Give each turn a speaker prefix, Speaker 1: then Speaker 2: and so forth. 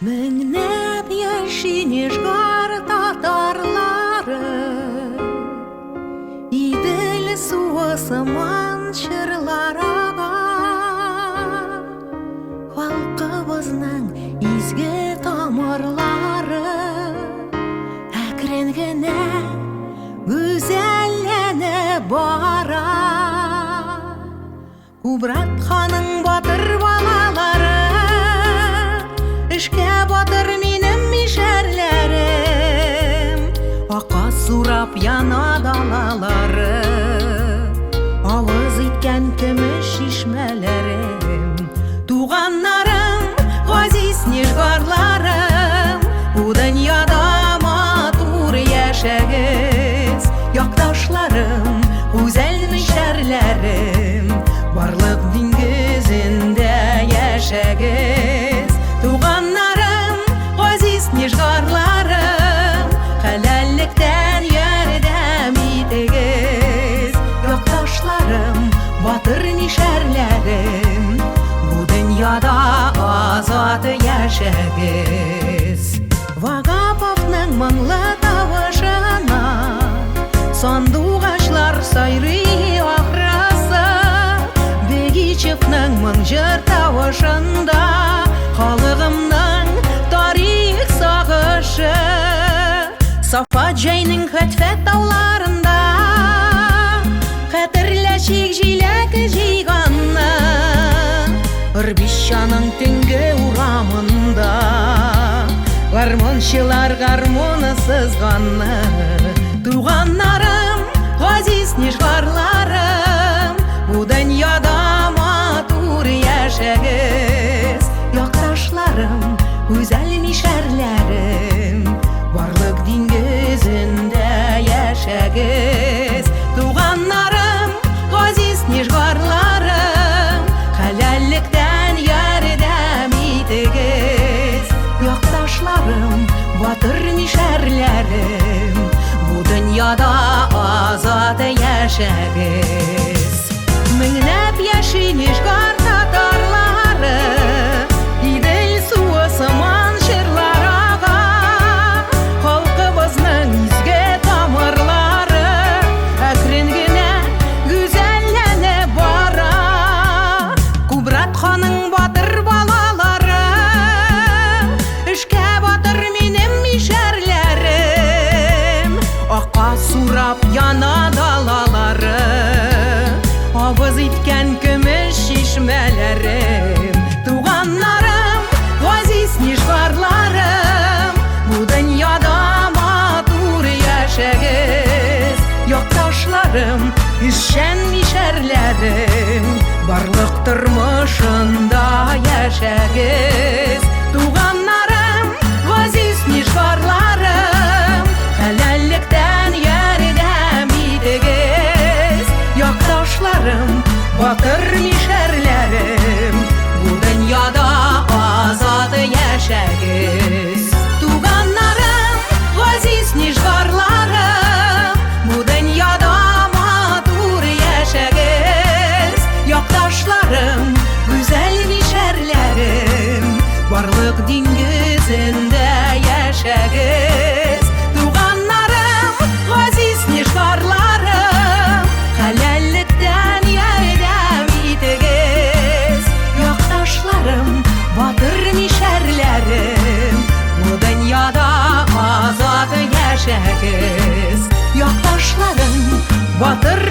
Speaker 1: Меңнәп яшинешгар татарлары, Идел суы сыман чырларга, Халкыбызның изге тамырлары әкрен генә гүзәлләнеп бара. Кубрат ханың батыр балалары, эшкә батыр минем мишәрләрем, ака сурап яна далалары, авыз иткән көмеш чишмәләрем. Туганнарым, газиз нишгарларым, бу дөньяда матур яшәгез. Якташларым, гүзәл мишәрләрем, барлык диңгезендә яшәгез. Туганнарым, газиз нишгарларым, хәләллектән ярдәм итегез. Якташларым, батыр нишәрләрем, бу дөньяда азат яшәгез. Вагаповның моңлы тавышына сандугачлар сайрый ахрысы, Бегичевның моң җыр тавышында халыгымның тарих сагышы. Сафа җәйнең хәтфәт тауларында хәтерләшик җиләк җыйганны, Ырбищаның төнге урамында гармончылар гармоны сызганны. Туганнарым, газиз нишгарларым, бу дөньяда матур яшәгез. Якташларым, гүзәл мишәрләрем, барлык диңгезендә яшәгез. Туганнарым, газиз нишгарларым, хәләллектән ярдәм итегез. Якташларым, батыр мишәрләрем, бу дөньяда азат яшәгез. Меңнәп яшинешгар татарлары, Идел суы сыман чырларга, халкыбызның изге тамырлары әкрен генә гүзәлләнеп бара. Кубрат ханың батыр балалары, эшкә батыр минем мишәрләрем, ака сурап яна далалары, авыз иткән көмеш чишмәләрем. Туганнарым, газиз нишгарларым, бу дөньяда матур яшәгез. Якташларым, эшчән мишәрләрем, барлык тормышында яшәгез. Туганнарым, газиз нишгарларым, хәләллектән ярдәм итегез. Якташларым, батыр мишәрләрем, бу дөньяда азат яшәгез. Туганнарым, газиз нишгарларым, бу дөньяда матур яшәгез. Якташларым, гүзәл мишәрләрем, барлык диңгезендә яшәгез. Туганнарым, газиз нишгарларым, хәләллектән ярдәм итегез. Якташларым, батыр мишәрләрем, бу дөньяда азат яшәгез. Якташларым, батыр